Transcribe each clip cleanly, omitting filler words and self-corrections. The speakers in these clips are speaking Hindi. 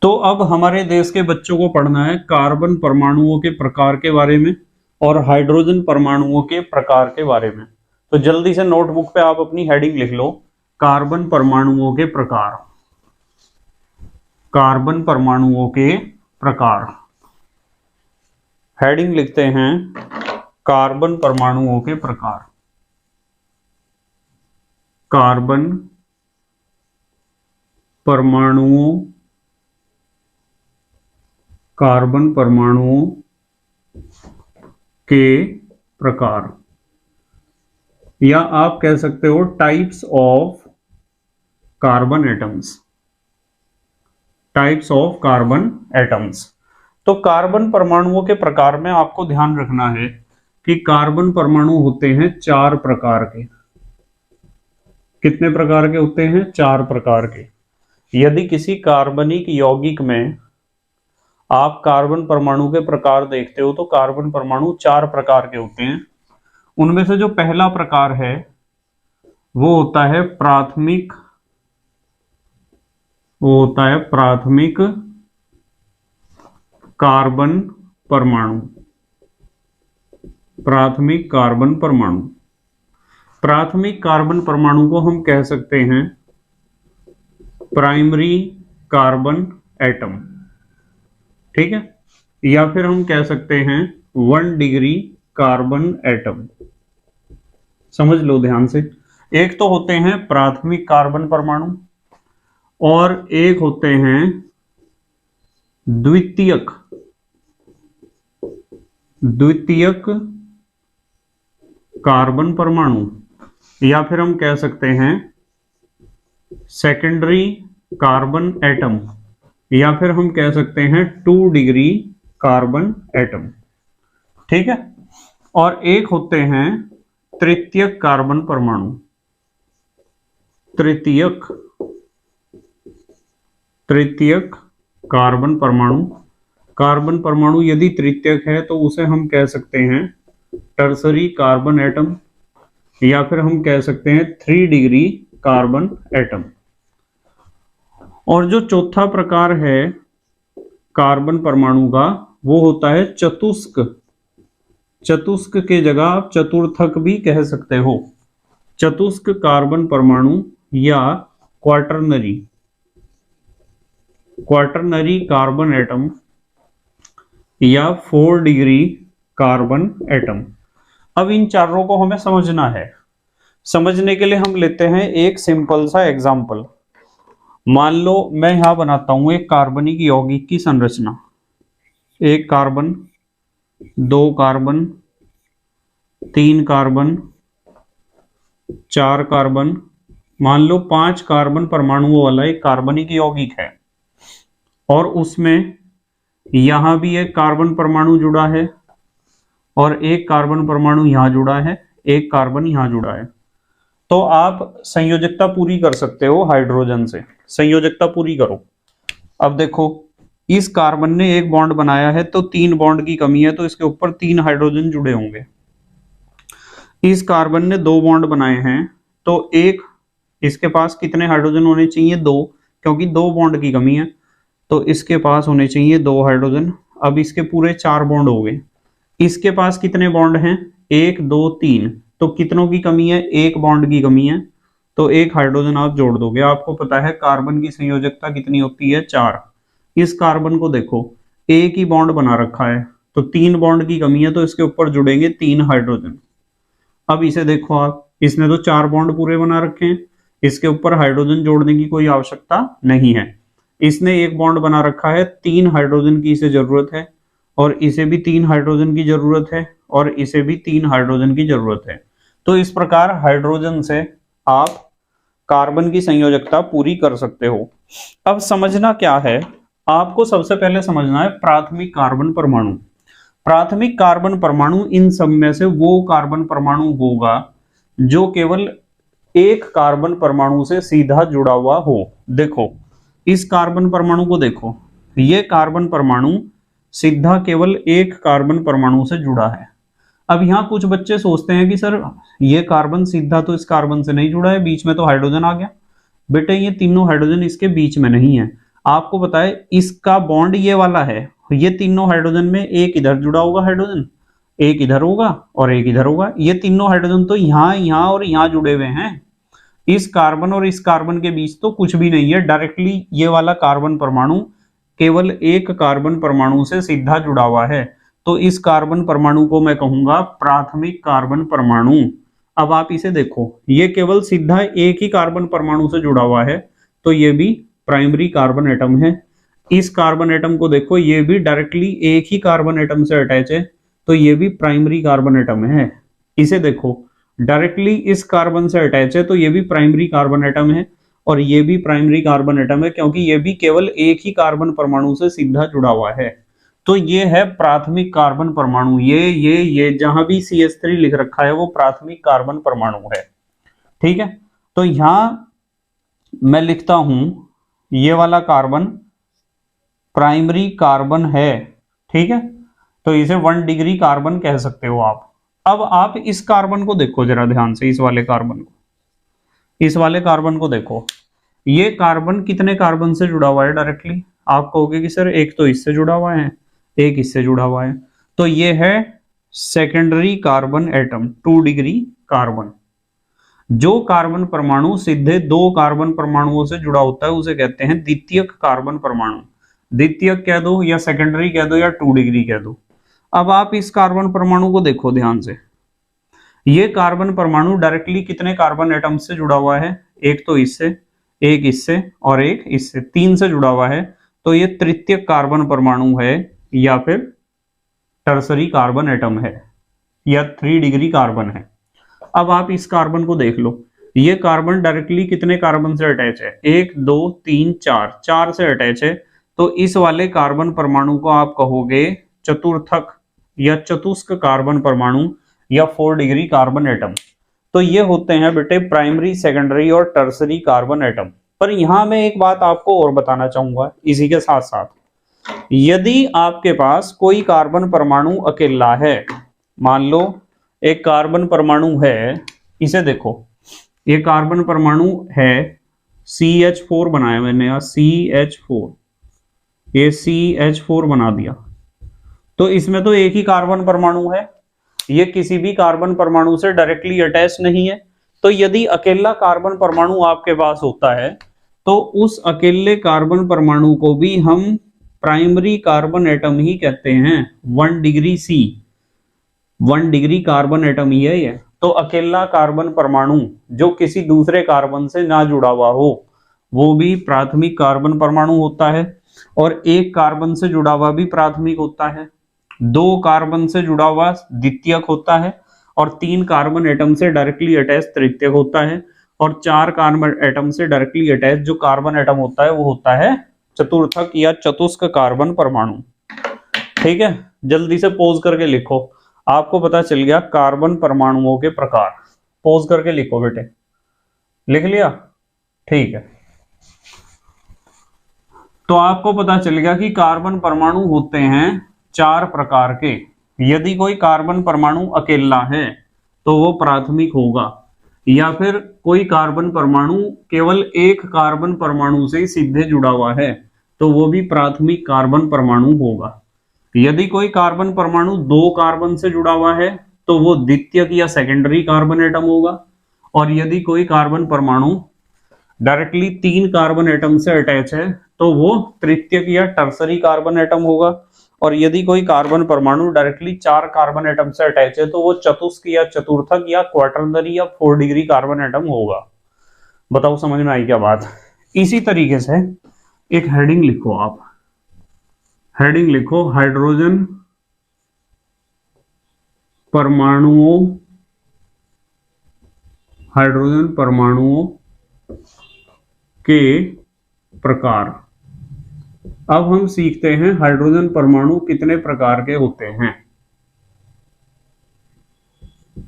तो अब हमारे देश के बच्चों को पढ़ना है कार्बन परमाणुओं के प्रकार के बारे में और हाइड्रोजन परमाणुओं के प्रकार के बारे में। तो जल्दी से नोटबुक पे आप अपनी हेडिंग लिख लो, कार्बन परमाणुओं के प्रकार। कार्बन परमाणुओं के प्रकार, हेडिंग लिखते हैं कार्बन परमाणुओं के प्रकार। कार्बन परमाणुओं के प्रकार, या आप कह सकते हो types of carbon atoms. Types of carbon atoms. तो कार्बन परमाणुओं के प्रकार में आपको ध्यान रखना है कि कार्बन परमाणु होते हैं 4 प्रकार के। कितने प्रकार के होते हैं? 4 प्रकार के। यदि किसी कार्बनिक यौगिक में आप कार्बन परमाणु के प्रकार देखते हो तो कार्बन परमाणु 4 प्रकार के होते हैं। उनमें से जो पहला प्रकार है वो होता है प्राथमिक, कार्बन परमाणु। प्राथमिक कार्बन परमाणु। प्राथमिक कार्बन परमाणु को हम कह सकते हैं प्राइमरी कार्बन एटम, ठीक है, या फिर हम कह सकते हैं 1 डिग्री कार्बन एटम। समझ लो ध्यान से। एक तो होते हैं प्राथमिक कार्बन परमाणु और एक होते हैं द्वितीयक कार्बन परमाणु, या फिर हम कह सकते हैं सेकेंडरी कार्बन एटम, या फिर हम कह सकते हैं 2 डिग्री कार्बन एटम, ठीक है। और एक होते हैं तृतीयक कार्बन परमाणु। तृतीयक कार्बन परमाणु। कार्बन परमाणु यदि तृतीयक है तो उसे हम कह सकते हैं टर्सरी कार्बन एटम, या फिर हम कह सकते हैं 3 डिग्री कार्बन एटम। और जो चौथा प्रकार है कार्बन परमाणु का वो होता है चतुष्क। चतुष्क के जगह आप चतुर्थक भी कह सकते हो। चतुष्क कार्बन परमाणु या क्वाटरनरी कार्बन एटम या 4 डिग्री कार्बन एटम। अब इन चारों को हमें समझना है। समझने के लिए हम लेते हैं एक सिंपल सा एग्जांपल। मान लो मैं यहां बनाता हूं एक कार्बनिक यौगिक की संरचना। 1 कार्बन, 2 कार्बन, 3 कार्बन, 4 कार्बन, मान लो 5 कार्बन परमाणुओं वाला एक कार्बनिक यौगिक है, और उसमें यहां भी एक कार्बन परमाणु जुड़ा है और एक कार्बन परमाणु यहां जुड़ा है, एक कार्बन यहां जुड़ा है। तो आप संयोजकता पूरी कर सकते हो हाइड्रोजन से। संयोजकता पूरी करो। अब देखो इस कार्बन ने एक बॉन्ड बनाया है तो 3 बॉन्ड की कमी है, तो इसके ऊपर 3 हाइड्रोजन जुड़े होंगे। इस कार्बन ने 2 बॉन्ड बनाए हैं तो एक, इसके पास कितने हाइड्रोजन होने चाहिए? 2, क्योंकि 2 बॉन्ड की कमी है, तो इसके पास होने चाहिए 2 हाइड्रोजन। अब इसके पूरे 4 बॉन्ड हो गए। इसके पास कितने बॉन्ड हैं? 1, 2, 3, तो कितनों की कमी है? 1 बॉन्ड की कमी है, तो 1 हाइड्रोजन आप जोड़ दोगे। आपको पता है कार्बन की संयोजकता कितनी होती है? 4। इस कार्बन को देखो, एक ही बॉन्ड बना रखा है, तो 3 बॉन्ड की कमी है, तो इसके ऊपर जुड़ेंगे 3 हाइड्रोजन। अब इसे देखो आप, इसने तो 4 बॉन्ड पूरे बना रखे हैं, इसके ऊपर हाइड्रोजन जोड़ने की कोई आवश्यकता नहीं है। इसने एक बॉन्ड बना रखा है, 3 हाइड्रोजन की इसे जरूरत है, और इसे भी 3 हाइड्रोजन की जरूरत है, और इसे भी 3 हाइड्रोजन की जरूरत है। तो इस प्रकार हाइड्रोजन से आप कार्बन की संयोजकता पूरी कर सकते हो। अब समझना क्या है, आपको सबसे पहले समझना है प्राथमिक कार्बन परमाणु। प्राथमिक कार्बन परमाणु इन सब में से वो कार्बन परमाणु होगा जो केवल एक कार्बन परमाणु से सीधा जुड़ा हुआ हो। देखो इस कार्बन परमाणु को देखो, ये कार्बन परमाणु सीधा केवल एक कार्बन परमाणु से जुड़ा है। अब यहाँ कुछ बच्चे सोचते हैं कि सर ये कार्बन सीधा तो इस कार्बन से नहीं जुड़ा है, बीच में तो हाइड्रोजन आ गया। बेटे ये तीनों हाइड्रोजन इसके बीच में नहीं है। आपको पता है इसका बॉन्ड ये वाला है, ये तीनों हाइड्रोजन में एक इधर जुड़ा होगा हाइड्रोजन, एक इधर होगा और एक इधर होगा। ये तीनों हाइड्रोजन तो यहाँ और यहाँ जुड़े हुए हैं। इस कार्बन और इस कार्बन के बीच तो कुछ भी नहीं है, डायरेक्टली ये वाला कार्बन परमाणु केवल एक कार्बन परमाणु से सीधा जुड़ा हुआ है। तो इस कार्बन परमाणु को मैं कहूंगा प्राथमिक कार्बन परमाणु। अब आप इसे देखो, ये केवल सीधा एक ही कार्बन परमाणु से जुड़ा हुआ है, तो ये भी प्राइमरी कार्बन एटम है। इस कार्बन एटम को देखो, ये भी डायरेक्टली एक ही कार्बन एटम से अटैच है, तो ये भी प्राइमरी कार्बन एटम है। इसे देखो, डायरेक्टली इस कार्बन से अटैच है, तो ये भी प्राइमरी कार्बन एटम है और ये भी प्राइमरी कार्बन एटम है, क्योंकि ये भी केवल एक ही कार्बन परमाणु से सीधा जुड़ा हुआ है। तो ये है प्राथमिक कार्बन परमाणु। ये जहां भी CH3 लिख रखा है वो प्राथमिक कार्बन परमाणु है। ठीक है, तो यहां मैं लिखता हूं ये वाला कार्बन प्राइमरी कार्बन है। ठीक है, तो इसे 1 डिग्री कार्बन कह सकते हो आप। अब आप इस कार्बन को देखो जरा ध्यान से, इस वाले कार्बन को देखो। ये कार्बन कितने कार्बन से जुड़ा हुआ है डायरेक्टली? आप कहोगे कि सर एक तो इससे जुड़ा हुआ है, एक इससे जुड़ा हुआ है, तो ये है secondary carbon atom, 2 degree carbon. जो कार्बन परमाणु सीधे 2 कार्बन परमाणुओं से जुड़ा होता है उसे कहते हैं द्वितीयक कार्बन परमाणु। द्वितीयक कह दो या सेकेंडरी कह दो या 2 डिग्री कह दो। अब आप इस कार्बन परमाणु को देखो ध्यान से। ये कार्बन परमाणु डायरेक्टली कितने कार्बन एटम से जुड़ा हुआ है? एक तो इससे, एक इससे और एक इससे, 3 से जुड़ा हुआ है। तो ये तृतीयक कार्बन परमाणु है या फिर टर्सरी कार्बन एटम है या 3 डिग्री कार्बन है। अब आप इस कार्बन को देख लो, ये कार्बन डायरेक्टली कितने कार्बन से अटैच है? 1 2 3 4, 4 से अटैच है। तो इस वाले कार्बन परमाणु को आप कहोगे चतुर्थक या चतुष्क कार्बन परमाणु या 4 डिग्री कार्बन एटम। तो ये होते हैं बेटे प्राइमरी, सेकेंडरी और टर्सरी कार्बन एटम। पर यहां मैं एक बात आपको और बताना चाहूंगा इसी के साथ साथ, यदि आपके पास कोई कार्बन परमाणु अकेला है, मान लो एक कार्बन परमाणु है, इसे देखो, ये कार्बन परमाणु है CH4 बनाया मैंने, यहाँ CH4, ये CH4 बना दिया, तो इसमें तो एक ही कार्बन परमाणु है, ये किसी भी कार्बन परमाणु से डायरेक्टली अटैच नहीं है। तो यदि अकेला कार्बन परमाणु आपके पास होता है तो उस अकेले कार्बन परमाणु को भी हम प्राइमरी कार्बन एटम ही कहते हैं। 1 degree C, 1 degree carbon atom ही है ये। तो अकेला कार्बन परमाणु जो किसी दूसरे कार्बन से ना जुड़ा हुआ हो वो भी प्राथमिक कार्बन परमाणु होता है, और एक कार्बन से जुड़ा हुआ भी प्राथमिक होता है, 2 कार्बन से जुड़ा हुआ द्वितीयक होता है, और 3 कार्बन एटम से डायरेक्टली अटैच तृतीयक होता है, और 4 कार्बन एटम से डायरेक्टली अटैच जो कार्बन एटम होता है वो होता है चतुर्थक या चतुष्क कार्बन परमाणु। ठीक है, जल्दी से पोज करके लिखो, आपको पता चल गया कार्बन परमाणुओं के प्रकार। पोज करके लिखो बेटे, लिख लिया? ठीक है, तो आपको पता चल गया कि कार्बन परमाणु होते हैं 4 प्रकार के। यदि कोई कार्बन परमाणु अकेला है तो वो प्राथमिक होगा, या फिर कोई कार्बन परमाणु केवल एक कार्बन परमाणु से सीधे जुड़ा हुआ है तो वो भी प्राथमिक कार्बन परमाणु होगा। यदि कोई कार्बन परमाणु 2 कार्बन से जुड़ा हुआ है तो वो द्वितीयक या सेकेंडरी कार्बन एटम होगा, और यदि कोई कार्बन परमाणु डायरेक्टली 3 कार्बन एटम से अटैच है तो वो तृतीयक या टर्सरी कार्बन एटम होगा, और यदि कोई कार्बन परमाणु डायरेक्टली 4 कार्बन एटम से अटैच है तो वो चतुष्क या चतुर्थक या क्वाटरनरी या 4 डिग्री कार्बन एटम होगा। बताओ समझ में आई क्या बात? इसी तरीके से एक हेडिंग लिखो, आप हेडिंग लिखो, हाइड्रोजन परमाणुओं के प्रकार। अब हम सीखते हैं हाइड्रोजन परमाणु कितने प्रकार के होते हैं।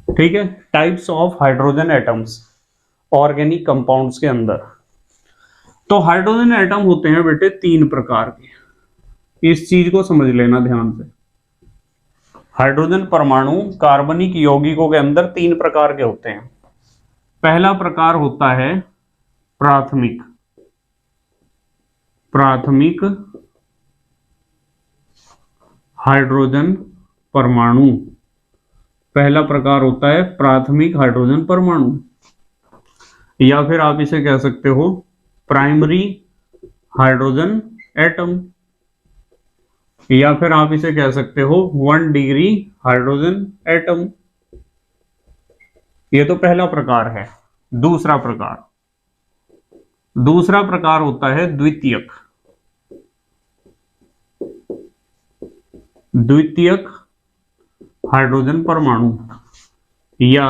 ठीक है, types of hydrogen atoms organic compounds के अंदर। तो हाइड्रोजन एटम होते हैं बेटे 3 प्रकार के, इस चीज को समझ लेना ध्यान से। हाइड्रोजन परमाणु कार्बनिक यौगिकों के अंदर 3 प्रकार के होते हैं। पहला प्रकार होता है प्राथमिक, प्राथमिक हाइड्रोजन परमाणु। पहला प्रकार होता है प्राथमिक हाइड्रोजन परमाणु, या फिर आप इसे कह सकते हो प्राइमरी हाइड्रोजन एटम, या फिर आप इसे कह सकते हो 1 डिग्री हाइड्रोजन एटम। ये तो पहला प्रकार है। दूसरा प्रकार होता है द्वितीयक हाइड्रोजन परमाणु या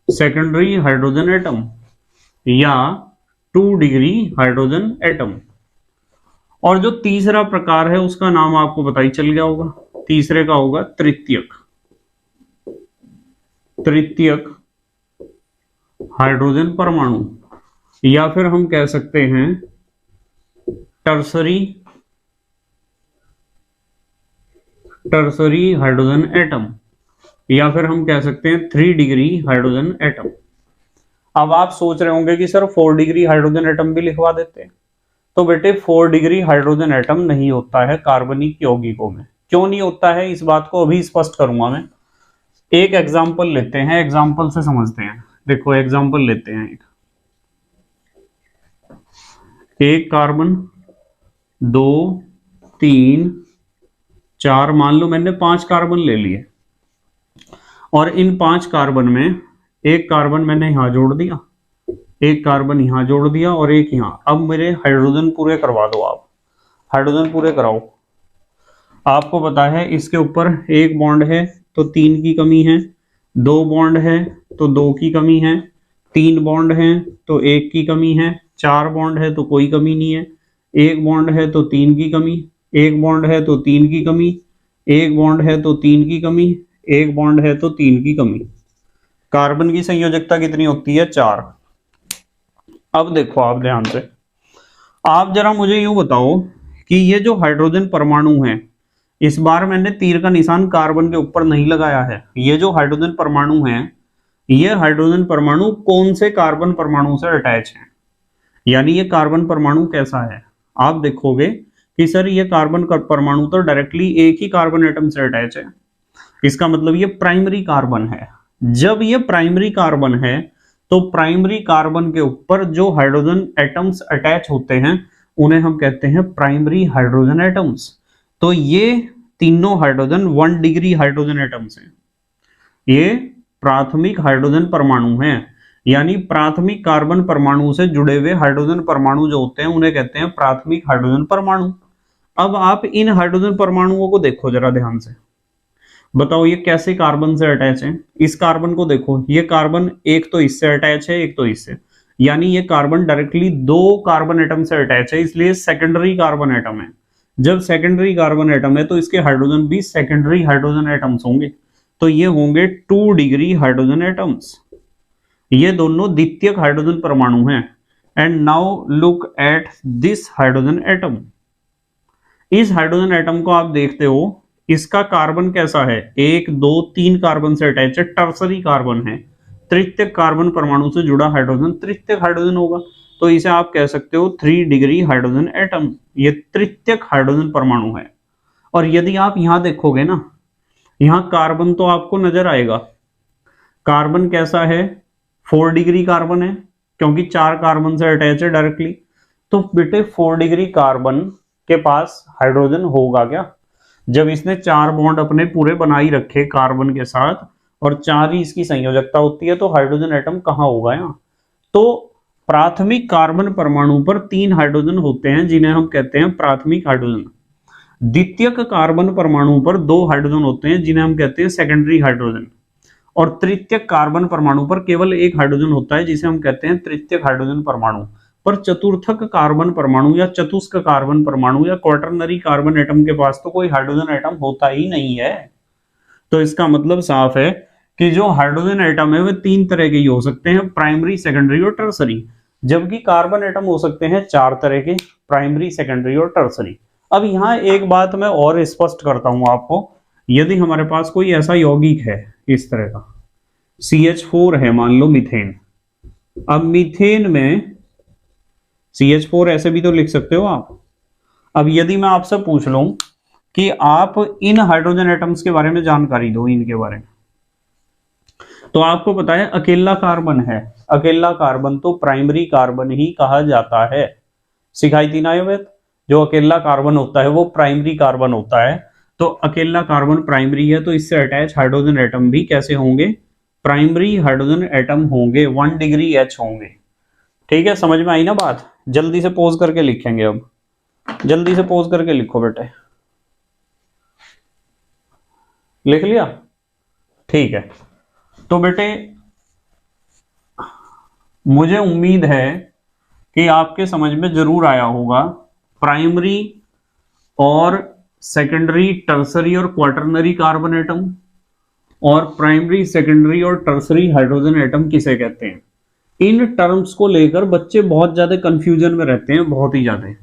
सेकेंडरी हाइड्रोजन एटम या 2 डिग्री हाइड्रोजन एटम। और जो तीसरा प्रकार है उसका नाम आपको पता ही चल गया होगा, तीसरे का होगा तृतीयक हाइड्रोजन परमाणु, या फिर हम कह सकते हैं टर्सरी हाइड्रोजन एटम, या फिर हम कह सकते हैं 3 डिग्री हाइड्रोजन एटम। अब आप सोच रहे होंगे कि सर 4 डिग्री हाइड्रोजन एटम भी लिखवा देते हैं। तो बेटे 4 डिग्री हाइड्रोजन एटम नहीं होता है कार्बनिक यौगिकों में। क्यों नहीं होता है, इस बात को अभी स्पष्ट करूंगा मैं। एक एग्जांपल लेते हैं, एग्जांपल से समझते हैं। देखो एग्जांपल लेते हैं, एक कार्बन, 2 3 4, मान लो मैंने 5 कार्बन ले लिए, और इन 5 कार्बन में एक कार्बन मैंने यहां जोड़ दिया, एक कार्बन यहां जोड़ दिया और एक यहां। अब मेरे हाइड्रोजन पूरे करवा दो, आप हाइड्रोजन पूरे कराओ। आपको पता है इसके ऊपर एक बॉन्ड है तो 3 की कमी है, 2 बॉन्ड है तो 2 की कमी है, 3 बॉन्ड है तो 1 की कमी है, 4 बॉन्ड है तो कोई कमी नहीं है, 1 बॉन्ड है तो 3 की कमी, 1 बॉन्ड है तो 3 की कमी, 1 बॉन्ड है तो 3 की कमी, 1 बॉन्ड है तो 3 की कमी। कार्बन की संयोजकता कितनी होती है? 4। अब देखो आप ध्यान से, आप जरा मुझे यूं बताओ कि ये जो हाइड्रोजन परमाणु है, इस बार मैंने तीर का निशान कार्बन के ऊपर नहीं लगाया है। ये जो हाइड्रोजन परमाणु है, ये हाइड्रोजन परमाणु कौन से कार्बन परमाणु से अटैच है, यानी ये कार्बन परमाणु कैसा है। आप देखोगे कि सर ये कार्बन परमाणु तो डायरेक्टली एक ही कार्बन एटम से अटैच है, इसका मतलब ये प्राइमरी कार्बन है। जब ये प्राइमरी कार्बन है तो प्राइमरी कार्बन के ऊपर जो हाइड्रोजन एटम्स अटैच होते हैं उन्हें हम कहते हैं प्राइमरी हाइड्रोजन एटम्स। तो ये तीनों हाइड्रोजन 1 डिग्री हाइड्रोजन एटम्स हैं, ये प्राथमिक हाइड्रोजन परमाणु हैं, यानी प्राथमिक कार्बन परमाणु से जुड़े हुए हाइड्रोजन परमाणु जो होते हैं उन्हें कहते हैं प्राथमिक हाइड्रोजन परमाणु। अब आप इन हाइड्रोजन परमाणुओं को देखो जरा ध्यान से, बताओ ये कैसे कार्बन से अटैच है। इस कार्बन को देखो, ये कार्बन एक तो इससे अटैच है, एक तो इससे, यानी ये कार्बन डायरेक्टली 2 कार्बन एटम से अटैच है, इसलिए सेकेंडरी कार्बन एटम है। जब सेकेंडरी कार्बन एटम है तो इसके हाइड्रोजन भी सेकेंडरी हाइड्रोजन एटम्स होंगे, तो ये होंगे 2 डिग्री हाइड्रोजन एटम्स। ये दोनों द्वितीयक हाइड्रोजन परमाणु हैं। And now look at this hydrogen atom. इस हाइड्रोजन एटम को आप देखते हो, इसका कार्बन कैसा है? 1 2 3 कार्बन से अटैच है, टर्सरी कार्बन है, तृतीयक कार्बन परमाणु से जुड़ा हाइड्रोजन तृतीयक हाइड्रोजन होगा, तो इसे आप कह सकते हो 3 डिग्री हाइड्रोजन एटम। ये तृतीयक हाइड्रोजन परमाणु है। और यदि आप यहां देखोगे ना, यहां कार्बन तो आपको नजर आएगा, कार्बन कैसा है? 4 डिग्री कार्बन है, क्योंकि 4 कार्बन से अटैच है डायरेक्टली। तो बेटे 4 डिग्री कार्बन के पास हाइड्रोजन होगा क्या? जब इसने 4 बॉन्ड अपने पूरे बनाई रखे कार्बन के साथ और 4 ही इसकी संयोजकता होती है, तो हाइड्रोजन एटम कहां होगा यहाँ? तो प्राथमिक कार्बन परमाणु पर 3 हाइड्रोजन होते हैं जिन्हें हम कहते हैं प्राथमिक हाइड्रोजन। द्वितीयक कार्बन परमाणु पर 2 हाइड्रोजन होते हैं जिन्हें हम कहते हैं सेकेंडरी हाइड्रोजन। और तृतीयक कार्बन परमाणु पर केवल 1 हाइड्रोजन होता है जिसे हम कहते हैं तृतीयक हाइड्रोजन परमाणु। पर चतुर्थक कार्बन परमाणु या चतुष्क कार्बन परमाणु या क्वार्टरनरी कार्बन एटम के पास तो कोई हाइड्रोजन एटम होता ही नहीं है। तो इसका मतलब साफ है कि जो हाइड्रोजन एटम है वे 3 तरह के ही हो सकते हैं, प्राइमरी, सेकेंडरी और टर्सरी, जबकि कार्बन एटम हो सकते हैं 4 तरह के, प्राइमरी, सेकेंडरी और टर्सरी। अब यहाँ एक बात मैं और स्पष्ट करता हूं आपको, यदि हमारे पास कोई ऐसा यौगिक है इस तरह का, CH4 है मान लो मीथेन। अब मीथेन में CH4 ऐसे भी तो लिख सकते हो आप। अब यदि मैं आपसे पूछ लूं कि आप इन हाइड्रोजन एटम्स के बारे में जानकारी दो, इनके बारे में, तो आपको पता है अकेला कार्बन है, अकेला कार्बन तो प्राइमरी कार्बन ही कहा जाता है। सिखाई थी ना ये बात, जो अकेला कार्बन होता है वो प्राइमरी कार्बन होता है। तो अकेला कार्बन प्राइमरी है, तो इससे अटैच हाइड्रोजन एटम भी कैसे होंगे, प्राइमरी हाइड्रोजन एटम होंगे, 1 डिग्री H होंगे। ठीक है, समझ में आई ना बात। जल्दी से पोज करके लिखेंगे, अब जल्दी से पोज करके लिखो बेटे, लिख लिया? ठीक है, तो बेटे मुझे उम्मीद है कि आपके समझ में जरूर आया होगा प्राइमरी और सेकेंडरी, टर्सरी और क्वार्टरनरी कार्बन एटम, और प्राइमरी, सेकेंडरी और टर्सरी हाइड्रोजन एटम किसे कहते हैं। इन टर्म्स को लेकर बच्चे बहुत ज्यादा कंफ्यूजन में रहते हैं, बहुत ही ज्यादा,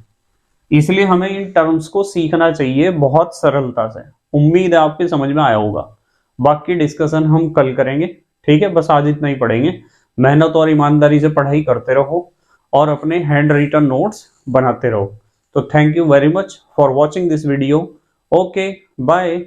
इसलिए हमें इन टर्म्स को सीखना चाहिए बहुत सरलता से। उम्मीद है आपके समझ में आया होगा, बाकी डिस्कशन हम कल करेंगे। ठीक है, बस आज इतना ही पढ़ेंगे। मेहनत और ईमानदारी से पढ़ाई करते रहो और अपने हैंड रिटन नोट्स बनाते रहो। तो thank you very much for watching this video. Okay, bye.